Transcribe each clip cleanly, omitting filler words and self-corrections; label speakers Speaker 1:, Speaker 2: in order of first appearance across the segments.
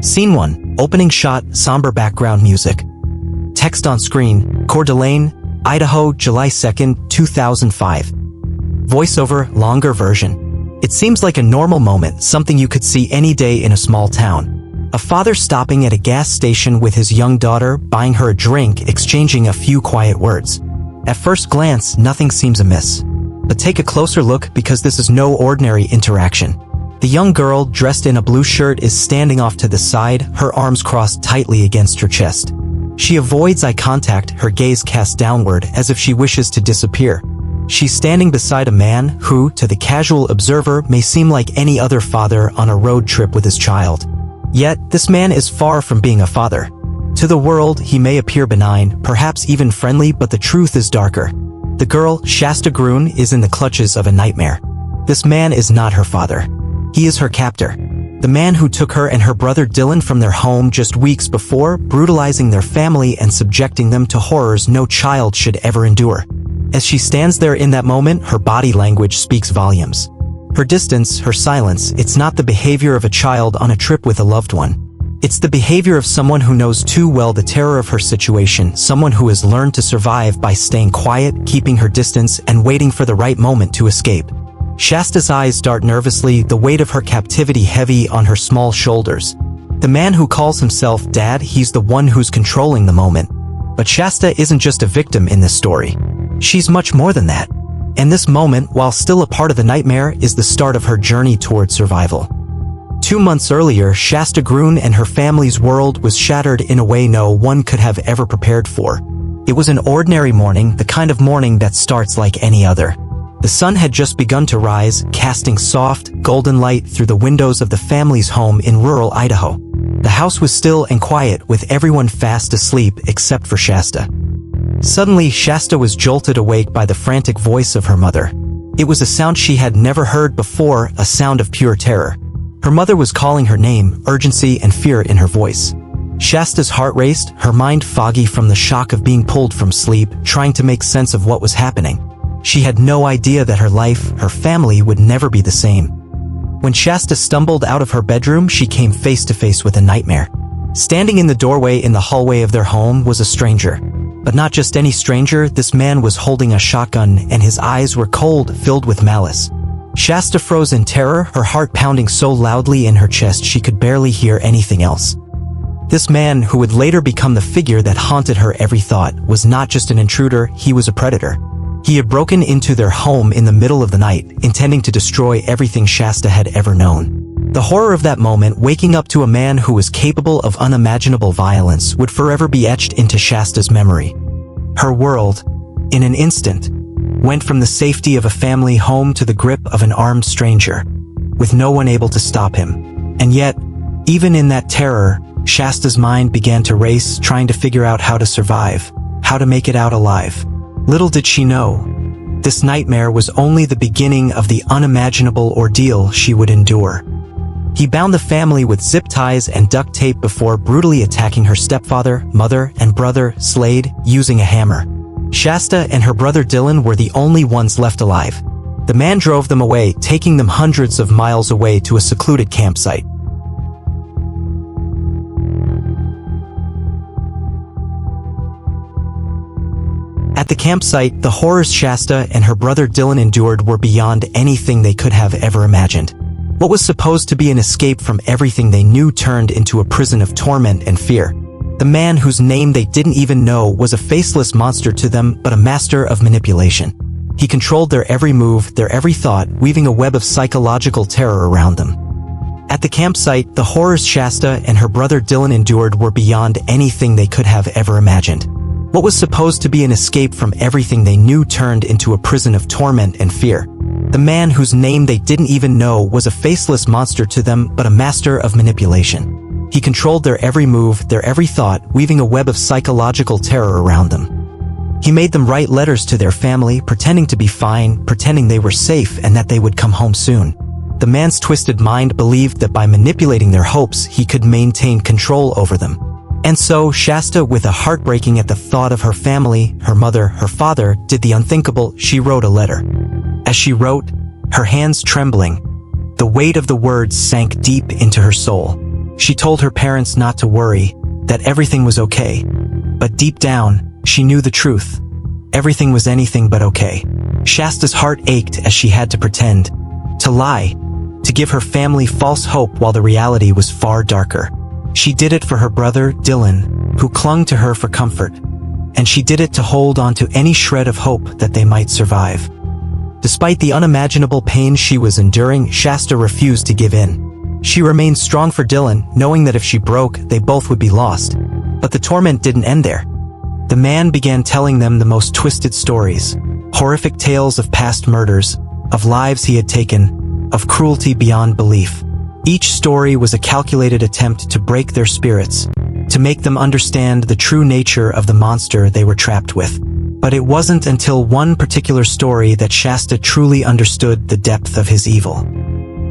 Speaker 1: Scene 1. Opening shot, somber background music. Text on screen, Coeur d'Alene, Idaho, July 2, 2005. Voiceover, longer version. It seems like a normal moment, something you could see any day in a small town. A father stopping at a gas station with his young daughter, buying her a drink, exchanging a few quiet words. At first glance, nothing seems amiss. But take a closer look, because this is no ordinary interaction. The young girl, dressed in a blue shirt, is standing off to the side, her arms crossed tightly against her chest. She avoids eye contact, her gaze cast downward as if she wishes to disappear. She's standing beside a man who, to the casual observer, may seem like any other father on a road trip with his child. Yet, this man is far from being a father. To the world, he may appear benign, perhaps even friendly, but the truth is darker. The girl, Shasta Groene, is in the clutches of a nightmare. This man is not her father. He is her captor. The man who took her and her brother Dylan from their home just weeks before, brutalizing their family and subjecting them to horrors no child should ever endure. As she stands there in that moment, her body language speaks volumes. Her distance, her silence, it's not the behavior of a child on a trip with a loved one. It's the behavior of someone who knows too well the terror of her situation, someone who has learned to survive by staying quiet, keeping her distance, and waiting for the right moment to escape. Shasta's eyes dart nervously, the weight of her captivity heavy on her small shoulders. The man who calls himself Dad, he's the one who's controlling the moment. But Shasta isn't just a victim in this story. She's much more than that. And this moment, while still a part of the nightmare, is the start of her journey toward survival. 2 months earlier, Shasta Groene and her family's world was shattered in a way no one could have ever prepared for. It was an ordinary morning, the kind of morning that starts like any other. The sun had just begun to rise, casting soft, golden light through the windows of the family's home in rural Idaho. The house was still and quiet, with everyone fast asleep except for Shasta. Suddenly, Shasta was jolted awake by the frantic voice of her mother. It was a sound she had never heard before, a sound of pure terror. Her mother was calling her name, urgency and fear in her voice. Shasta's heart raced, her mind foggy from the shock of being pulled from sleep, trying to make sense of what was happening. She had no idea that her life, her family, would never be the same. When Shasta stumbled out of her bedroom, she came face to face with a nightmare. Standing in the doorway in the hallway of their home was a stranger. But not just any stranger, this man was holding a shotgun, and his eyes were cold, filled with malice. Shasta froze in terror, her heart pounding so loudly in her chest she could barely hear anything else. This man, who would later become the figure that haunted her every thought, was not just an intruder, he was a predator. He had broken into their home in the middle of the night, intending to destroy everything Shasta had ever known. The horror of that moment, waking up to a man who was capable of unimaginable violence, would forever be etched into Shasta's memory. Her world, in an instant, went from the safety of a family home to the grip of an armed stranger, with no one able to stop him. And yet, even in that terror, Shasta's mind began to race, trying to figure out how to survive, how to make it out alive. Little did she know, this nightmare was only the beginning of the unimaginable ordeal she would endure. He bound the family with zip ties and duct tape before brutally attacking her stepfather, mother, and brother, Slade, using a hammer. Shasta and her brother Dylan were the only ones left alive. The man drove them away, taking them hundreds of miles away to a secluded campsite. At the campsite, the horrors Shasta and her brother Dylan endured were beyond anything they could have ever imagined. What was supposed to be an escape from everything they knew turned into a prison of torment and fear. The man whose name they didn't even know was a faceless monster to them, but a master of manipulation. He controlled their every move, their every thought, weaving a web of psychological terror around them. At the campsite, the horrors Shasta and her brother Dylan endured were beyond anything they could have ever imagined. What was supposed to be an escape from everything they knew turned into a prison of torment and fear. The man whose name they didn't even know was a faceless monster to them, but a master of manipulation. He controlled their every move, their every thought, weaving a web of psychological terror around them. He made them write letters to their family, pretending to be fine, pretending they were safe and that they would come home soon. The man's twisted mind believed that by manipulating their hopes, he could maintain control over them. And so, Shasta, with a heart breaking at the thought of her family, her mother, her father, did the unthinkable. She wrote a letter. As she wrote, her hands trembling, the weight of the words sank deep into her soul. She told her parents not to worry, that everything was okay. But deep down, she knew the truth. Everything was anything but okay. Shasta's heart ached as she had to pretend, to lie, to give her family false hope while the reality was far darker. She did it for her brother, Dylan, who clung to her for comfort. And she did it to hold on to any shred of hope that they might survive. Despite the unimaginable pain she was enduring, Shasta refused to give in. She remained strong for Dylan, knowing that if she broke, they both would be lost. But the torment didn't end there. The man began telling them the most twisted stories, horrific tales of past murders, of lives he had taken, of cruelty beyond belief. Each story was a calculated attempt to break their spirits, to make them understand the true nature of the monster they were trapped with. But it wasn't until one particular story that Shasta truly understood the depth of his evil.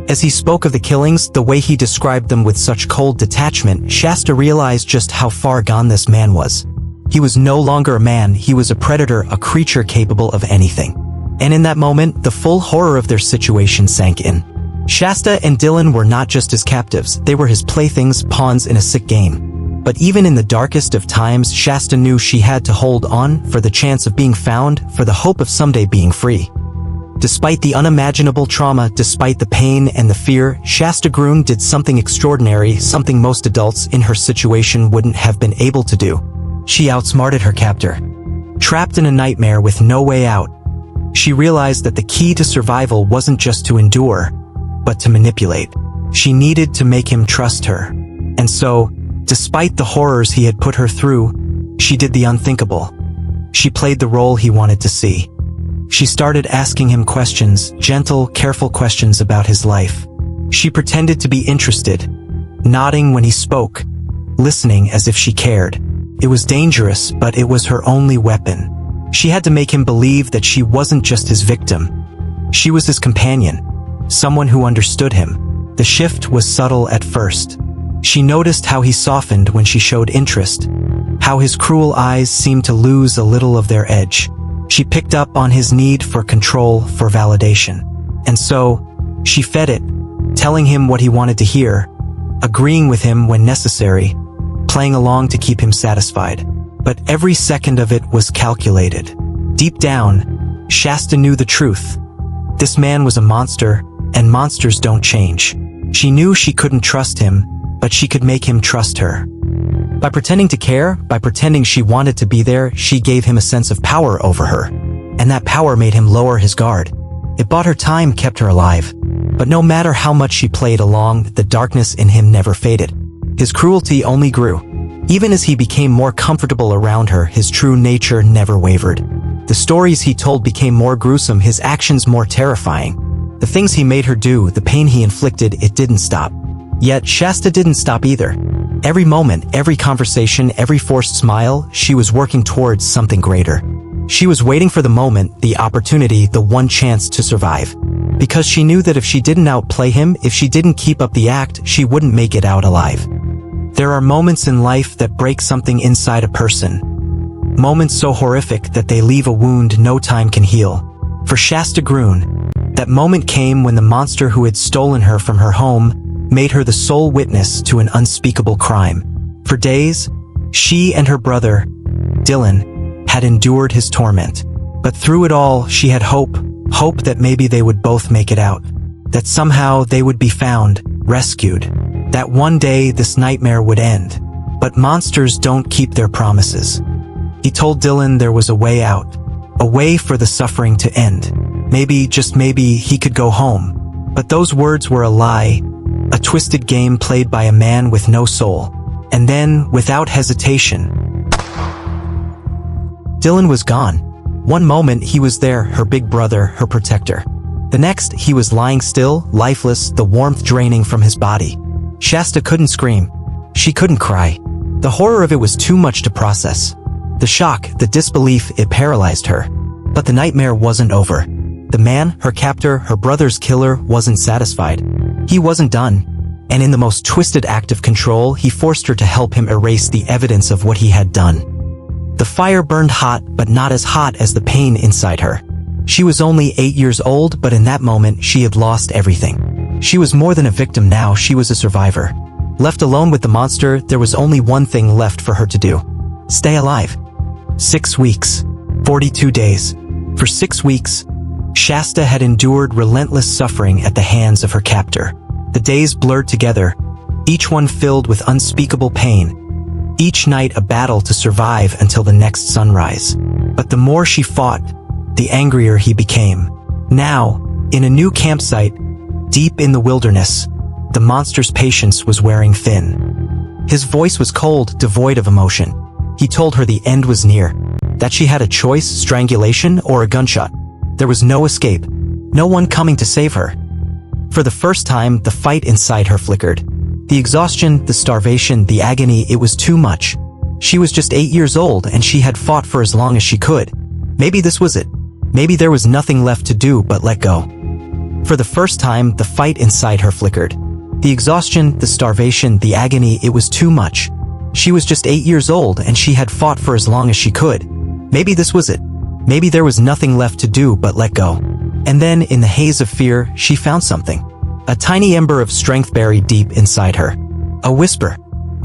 Speaker 1: As he spoke of the killings, the way he described them with such cold detachment, Shasta realized just how far gone this man was. He was no longer a man, he was a predator, a creature capable of anything. And in that moment, the full horror of their situation sank in. Shasta and Dylan were not just his captives, they were his playthings, pawns in a sick game. But even in the darkest of times, Shasta knew she had to hold on, for the chance of being found, for the hope of someday being free. Despite the unimaginable trauma, despite the pain and the fear, Shasta Groene did something extraordinary, something most adults in her situation wouldn't have been able to do. She outsmarted her captor. Trapped in a nightmare with no way out, she realized that the key to survival wasn't just to endure, but to manipulate. She needed to make him trust her. And so, despite the horrors he had put her through, she did the unthinkable. She played the role he wanted to see. She started asking him questions, gentle, careful questions about his life. She pretended to be interested, nodding when he spoke, listening as if she cared. It was dangerous, but it was her only weapon. She had to make him believe that she wasn't just his victim. She was his companion, someone who understood him. The shift was subtle at first. She noticed how he softened when she showed interest, how his cruel eyes seemed to lose a little of their edge. She picked up on his need for control, for validation. And so, she fed it, telling him what he wanted to hear, agreeing with him when necessary, playing along to keep him satisfied. But every second of it was calculated. Deep down, Shasta knew the truth. This man was a monster, and monsters don't change. She knew she couldn't trust him, but she could make him trust her. By pretending to care, by pretending she wanted to be there, she gave him a sense of power over her. And that power made him lower his guard. It bought her time, kept her alive. But no matter how much she played along, the darkness in him never faded. His cruelty only grew. Even as he became more comfortable around her, his true nature never wavered. The stories he told became more gruesome, his actions more terrifying. The things he made her do, the pain he inflicted, it didn't stop. Yet Shasta didn't stop either. Every moment, every conversation, every forced smile, she was working towards something greater. She was waiting for the moment, the opportunity, the one chance to survive. Because she knew that if she didn't outplay him, if she didn't keep up the act, she wouldn't make it out alive. There are moments in life that break something inside a person. Moments so horrific that they leave a wound no time can heal. For Shasta Groene, that moment came when the monster who had stolen her from her home made her the sole witness to an unspeakable crime. For days, she and her brother, Dylan, had endured his torment. But through it all, she had hope that maybe they would both make it out. That somehow they would be found, rescued. That one day this nightmare would end. But monsters don't keep their promises. He told Dylan there was a way out. A way for the suffering to end. Maybe, just maybe, he could go home. But those words were a lie. A twisted game played by a man with no soul. And then, without hesitation, Dylan was gone. One moment he was there, her big brother, her protector. The next, he was lying still, lifeless, the warmth draining from his body. Shasta couldn't scream. She couldn't cry. The horror of it was too much to process. The shock, the disbelief, it paralyzed her. But the nightmare wasn't over. The man, her captor, her brother's killer, wasn't satisfied. He wasn't done. And in the most twisted act of control, he forced her to help him erase the evidence of what he had done. The fire burned hot, but not as hot as the pain inside her. She was only 8 years old, but in that moment, she had lost everything. She was more than a victim now, she was a survivor. Left alone with the monster, there was only one thing left for her to do. Stay alive. 6 weeks. 42 days. For 6 weeks, Shasta had endured relentless suffering at the hands of her captor. The days blurred together, each one filled with unspeakable pain. Each night a battle to survive until the next sunrise. But the more she fought, the angrier he became. Now, in a new campsite, deep in the wilderness, the monster's patience was wearing thin. His voice was cold, devoid of emotion. He told her the end was near, that she had a choice, strangulation or a gunshot. There was no escape, no one coming to save her. For the first time, the fight inside her flickered. The exhaustion, the starvation, the agony, it was too much. She was just 8 years old and she had fought for as long as she could. Maybe this was it. Maybe there was nothing left to do but let go. For the first time, the fight inside her flickered. The exhaustion, the starvation, the agony, it was too much. She was just 8 years old and she had fought for as long as she could. Maybe this was it. Maybe there was nothing left to do but let go. And then, in the haze of fear, she found something. A tiny ember of strength buried deep inside her. A whisper.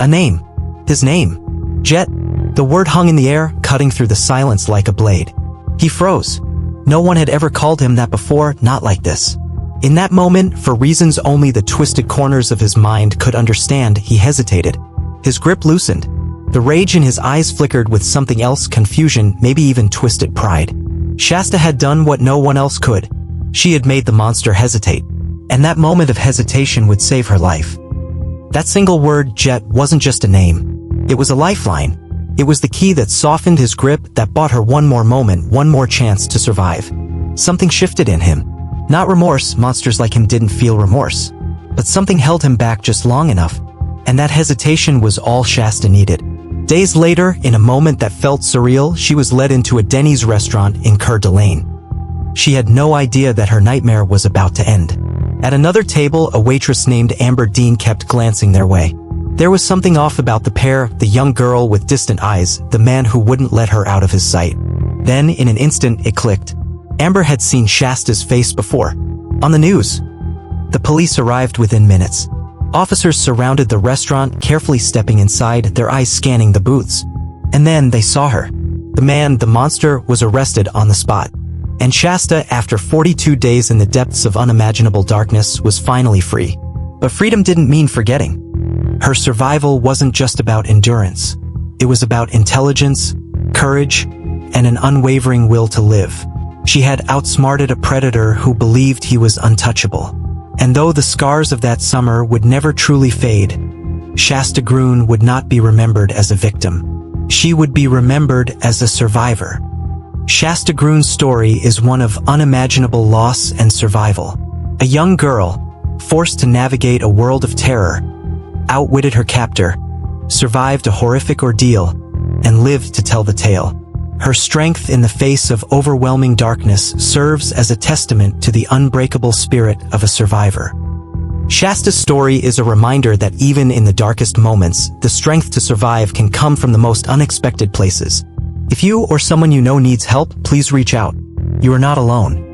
Speaker 1: A name. His name. Jet. The word hung in the air, cutting through the silence like a blade. He froze. No one had ever called him that before, not like this. In that moment, for reasons only the twisted corners of his mind could understand, he hesitated. His grip loosened. The rage in his eyes flickered with something else, confusion, maybe even twisted pride. Shasta had done what no one else could. She had made the monster hesitate. And that moment of hesitation would save her life. That single word, Jet, wasn't just a name. It was a lifeline. It was the key that softened his grip, that bought her one more moment, one more chance to survive. Something shifted in him. Not remorse, monsters like him didn't feel remorse. But something held him back just long enough. And that hesitation was all Shasta needed. Days later, in a moment that felt surreal, she was led into a Denny's restaurant in Coeur d'Alene. She had no idea that her nightmare was about to end. At another table, a waitress named Amber Dean kept glancing their way. There was something off about the pair, the young girl with distant eyes, the man who wouldn't let her out of his sight. Then, in an instant, it clicked. Amber had seen Shasta's face before. On the news. The police arrived within minutes. Officers surrounded the restaurant, carefully stepping inside, their eyes scanning the booths. And then they saw her. The man, the monster, was arrested on the spot. And Shasta, after 42 days in the depths of unimaginable darkness, was finally free. But freedom didn't mean forgetting. Her survival wasn't just about endurance. It was about intelligence, courage, and an unwavering will to live. She had outsmarted a predator who believed he was untouchable. And though the scars of that summer would never truly fade, Shasta Groene would not be remembered as a victim. She would be remembered as a survivor. Shasta Groene's story is one of unimaginable loss and survival. A young girl, forced to navigate a world of terror, outwitted her captor, survived a horrific ordeal, and lived to tell the tale. Her strength in the face of overwhelming darkness serves as a testament to the unbreakable spirit of a survivor. Shasta's story is a reminder that even in the darkest moments, the strength to survive can come from the most unexpected places. If you or someone you know needs help, please reach out. You are not alone.